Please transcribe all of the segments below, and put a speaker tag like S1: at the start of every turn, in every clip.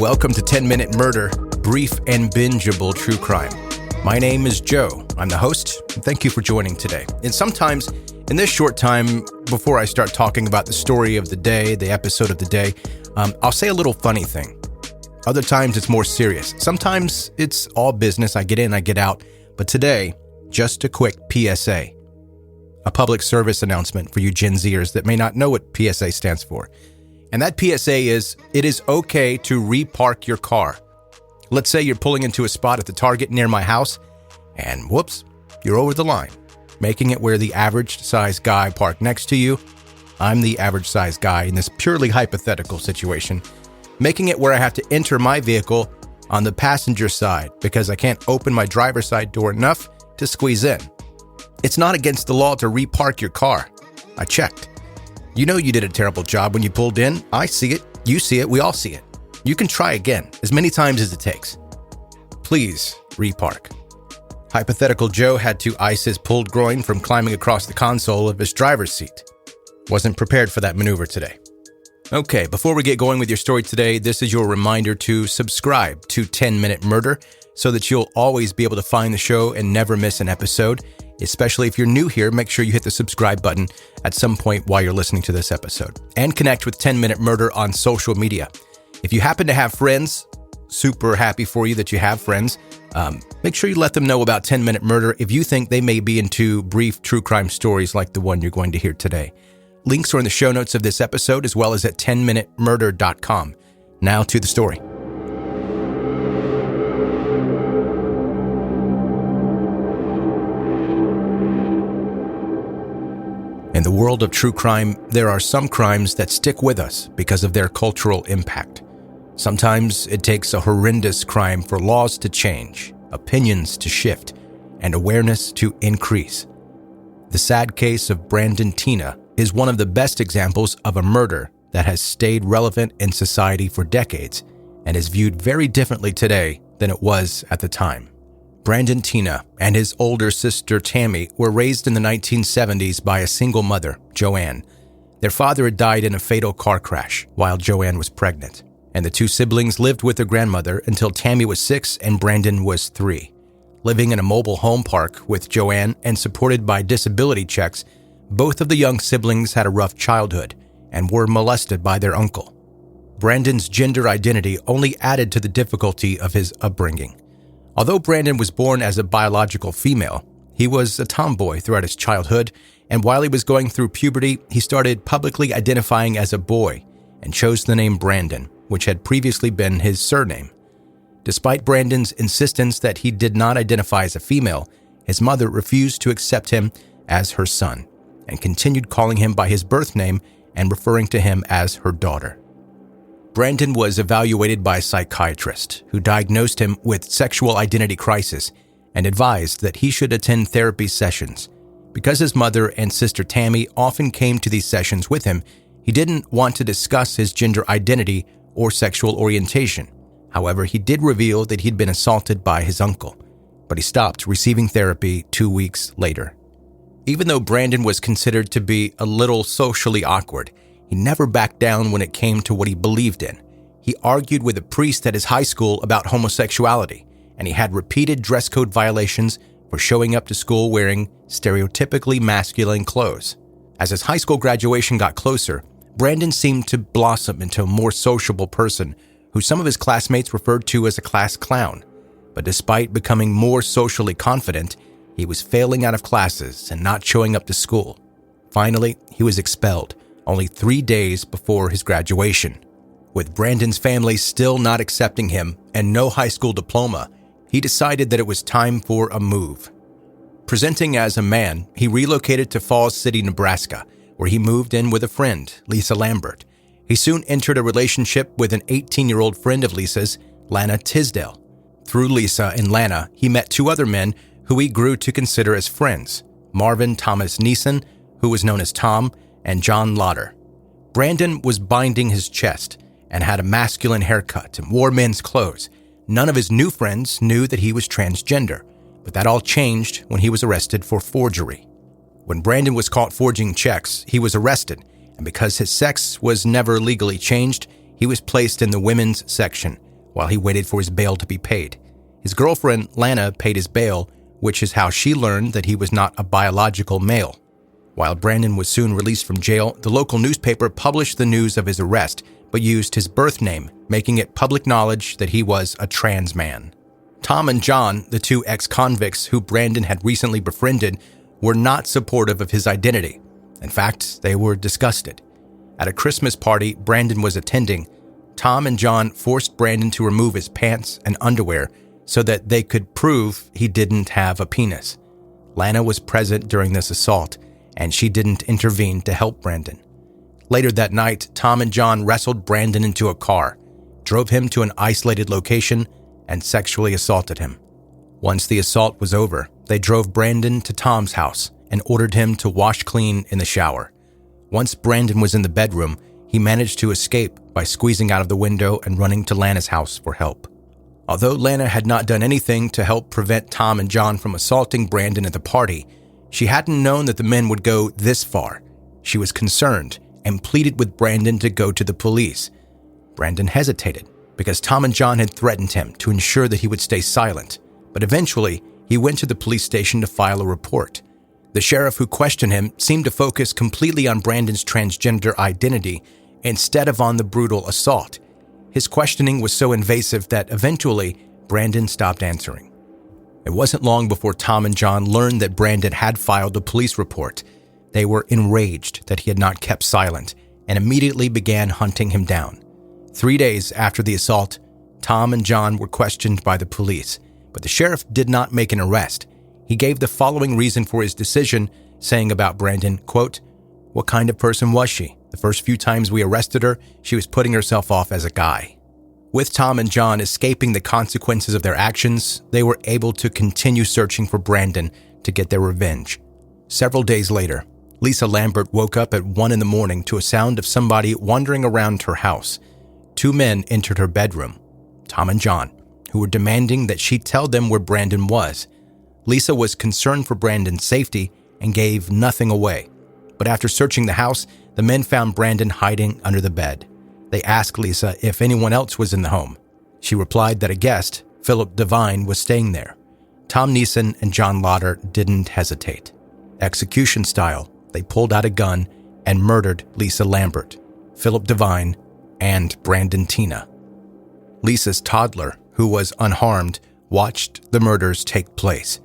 S1: Welcome to 10-Minute Murder, brief and bingeable true crime. My name is Joe. I'm the host, and thank you for joining today. And sometimes, in this short time, before I start talking about the story of the day, the episode of the day, I'll say a little funny thing. Other times, it's more serious. Sometimes, it's all business. I get in, I get out. But today, just a quick PSA. A public service announcement for you Gen Zers that may not know what PSA stands for. And that PSA is, it is okay to repark your car. Let's say you're pulling into a spot at the Target near my house, and whoops, you're over the line, making it where the average-sized guy parked next to you. I'm the average-sized guy in this purely hypothetical situation, making it where I have to enter my vehicle on the passenger side because I can't open my driver's side door enough to squeeze in. It's not against the law to repark your car. I checked. You know you did a terrible job when you pulled in. I see it. You see it. We all see it. You can try again, as many times as it takes. Please repark. Hypothetical Joe had to ice his pulled groin from climbing across the console of his driver's seat. Wasn't prepared for that maneuver today. Okay, before we get going with your story today, this is your reminder to subscribe to 10-Minute Murder so that you'll always be able to find the show and never miss an episode. Especially if you're new here, make sure you hit the subscribe button at some point while you're listening to this episode. And connect with 10-Minute Murder on social media. If you happen to have friends, super happy for you that you have friends, make sure you let them know about 10-Minute Murder if you think they may be into brief true crime stories like the one you're going to hear today. Links are in the show notes of this episode as well as at 10minutemurder.com. Now to the story. In the world of true crime, there are some crimes that stick with us because of their cultural impact. Sometimes it takes a horrendous crime for laws to change, opinions to shift, and awareness to increase. The sad case of Brandon Teena is one of the best examples of a murder that has stayed relevant in society for decades and is viewed very differently today than it was at the time. Brandon Teena and his older sister Tammy were raised in the 1970s by a single mother, Joanne. Their father had died in a fatal car crash while Joanne was pregnant, and the two siblings lived with their grandmother until Tammy was 6 and Brandon was 3. Living in a mobile home park with Joanne and supported by disability checks, both of the young siblings had a rough childhood and were molested by their uncle. Brandon's gender identity only added to the difficulty of his upbringing. Although Brandon was born as a biological female, he was a tomboy throughout his childhood, and while he was going through puberty, he started publicly identifying as a boy and chose the name Brandon, which had previously been his surname. Despite Brandon's insistence that he did not identify as a female, his mother refused to accept him as her son and continued calling him by his birth name and referring to him as her daughter. Brandon was evaluated by a psychiatrist who diagnosed him with sexual identity crisis and advised that he should attend therapy sessions. Because his mother and sister Tammy often came to these sessions with him, he didn't want to discuss his gender identity or sexual orientation. However, he did reveal that he'd been assaulted by his uncle, but he stopped receiving therapy 2 weeks later. Even though Brandon was considered to be a little socially awkward, he never backed down when it came to what he believed in. He argued with a priest at his high school about homosexuality, and he had repeated dress code violations for showing up to school wearing stereotypically masculine clothes. As his high school graduation got closer, Brandon seemed to blossom into a more sociable person who some of his classmates referred to as a class clown. But despite becoming more socially confident, he was failing out of classes and not showing up to school. Finally, he was expelled only 3 days before his graduation. With Brandon's family still not accepting him and no high school diploma, he decided that it was time for a move. Presenting as a man, he relocated to Falls City, Nebraska, where he moved in with a friend, Lisa Lambert. He soon entered a relationship with an 18-year-old friend of Lisa's, Lana Tisdale. Through Lisa and Lana, he met 2 other men who he grew to consider as friends, Marvin Thomas Neeson, who was known as Tom, and John Lauder. Brandon was binding his chest and had a masculine haircut and wore men's clothes. None of his new friends knew that he was transgender, but that all changed when he was arrested for forgery. When Brandon was caught forging checks, he was arrested, and because his sex was never legally changed, he was placed in the women's section while he waited for his bail to be paid. His girlfriend, Lana, paid his bail, which is how she learned that he was not a biological male. While Brandon was soon released from jail, the local newspaper published the news of his arrest, but used his birth name, making it public knowledge that he was a trans man. Tom and John, the two ex-convicts who Brandon had recently befriended, were not supportive of his identity. In fact, they were disgusted. At a Christmas party Brandon was attending, Tom and John forced Brandon to remove his pants and underwear so that they could prove he didn't have a penis. Lana was present during this assault, and she didn't intervene to help Brandon. Later that night, Tom and John wrestled Brandon into a car, drove him to an isolated location, and sexually assaulted him. Once the assault was over, they drove Brandon to Tom's house and ordered him to wash clean in the shower. Once Brandon was in the bedroom, he managed to escape by squeezing out of the window and running to Lana's house for help. Although Lana had not done anything to help prevent Tom and John from assaulting Brandon at the party, she hadn't known that the men would go this far. She was concerned and pleaded with Brandon to go to the police. Brandon hesitated because Tom and John had threatened him to ensure that he would stay silent, but eventually he went to the police station to file a report. The sheriff who questioned him seemed to focus completely on Brandon's transgender identity instead of on the brutal assault. His questioning was so invasive that eventually Brandon stopped answering. It wasn't long before Tom and John learned that Brandon had filed a police report. They were enraged that he had not kept silent and immediately began hunting him down. 3 days after the assault, Tom and John were questioned by the police, but the sheriff did not make an arrest. He gave the following reason for his decision, saying about Brandon, quote, "What kind of person was she? The first few times we arrested her, she was putting herself off as a guy." With Tom and John escaping the consequences of their actions, they were able to continue searching for Brandon to get their revenge. Several days later, Lisa Lambert woke up at 1 a.m. to a sound of somebody wandering around her house. 2 men entered her bedroom, Tom and John, who were demanding that she tell them where Brandon was. Lisa was concerned for Brandon's safety and gave nothing away. But after searching the house, the men found Brandon hiding under the bed. They asked Lisa if anyone else was in the home. She replied that a guest, Philip Devine, was staying there. Tom Neeson and John Lauder didn't hesitate. Execution style, they pulled out a gun and murdered Lisa Lambert, Philip Devine, and Brandon Teena. Lisa's toddler, who was unharmed, watched the murders take place.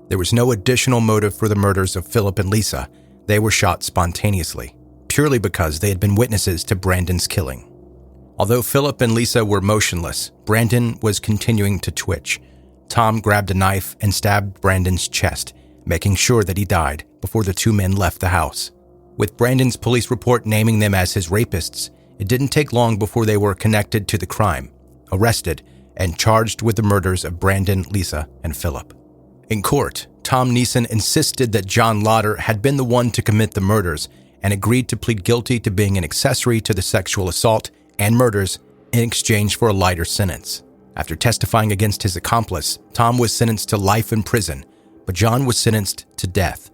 S1: There was no additional motive for the murders of Philip and Lisa. They were shot spontaneously, purely because they had been witnesses to Brandon's killing. Although Philip and Lisa were motionless, Brandon was continuing to twitch. Tom grabbed a knife and stabbed Brandon's chest, making sure that he died before the 2 men left the house. With Brandon's police report naming them as his rapists, it didn't take long before they were connected to the crime, arrested, and charged with the murders of Brandon, Lisa, and Philip. In court, Tom Neeson insisted that John Lauder had been the one to commit the murders and agreed to plead guilty to being an accessory to the sexual assault and murders in exchange for a lighter sentence. After testifying against his accomplice, Tom was sentenced to life in prison, but John was sentenced to death.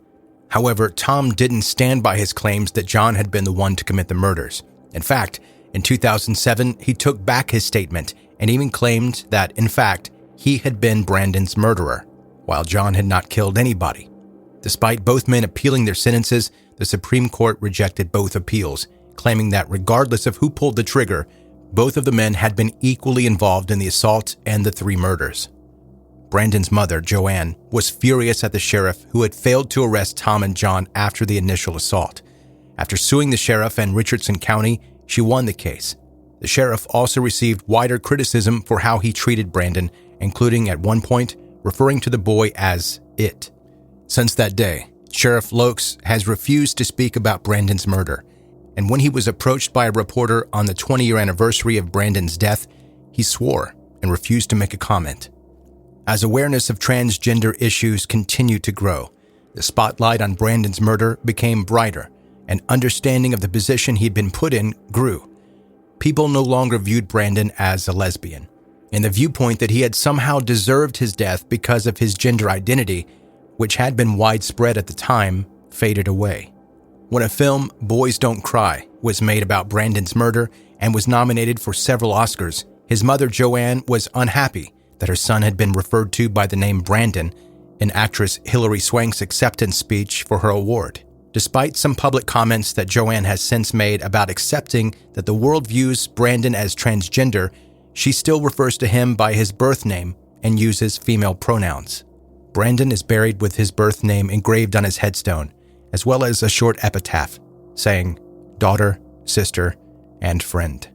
S1: However, Tom didn't stand by his claims that John had been the one to commit the murders. In fact, in 2007, he took back his statement and even claimed that, in fact, he had been Brandon's murderer, while John had not killed anybody. Despite both men appealing their sentences, the Supreme Court rejected both appeals, claiming that regardless of who pulled the trigger, both of the men had been equally involved in the assault and the 3 murders. Brandon's mother, Joanne, was furious at the sheriff who had failed to arrest Tom and John after the initial assault. After suing the sheriff and Richardson County, she won the case. The sheriff also received wider criticism for how he treated Brandon, including at one point referring to the boy as it. Since that day, Sheriff Lokes has refused to speak about Brandon's murder, and when he was approached by a reporter on the 20-year anniversary of Brandon's death, he swore and refused to make a comment. As awareness of transgender issues continued to grow, the spotlight on Brandon's murder became brighter, and understanding of the position he'd been put in grew. People no longer viewed Brandon as a lesbian, and the viewpoint that he had somehow deserved his death because of his gender identity, which had been widespread at the time, faded away. When a film, Boys Don't Cry, was made about Brandon's murder and was nominated for several Oscars, his mother Joanne was unhappy that her son had been referred to by the name Brandon in actress Hilary Swank's acceptance speech for her award. Despite some public comments that Joanne has since made about accepting that the world views Brandon as transgender, she still refers to him by his birth name and uses female pronouns. Brandon is buried with his birth name engraved on his headstone, as well as a short epitaph saying, "Daughter, sister, and friend."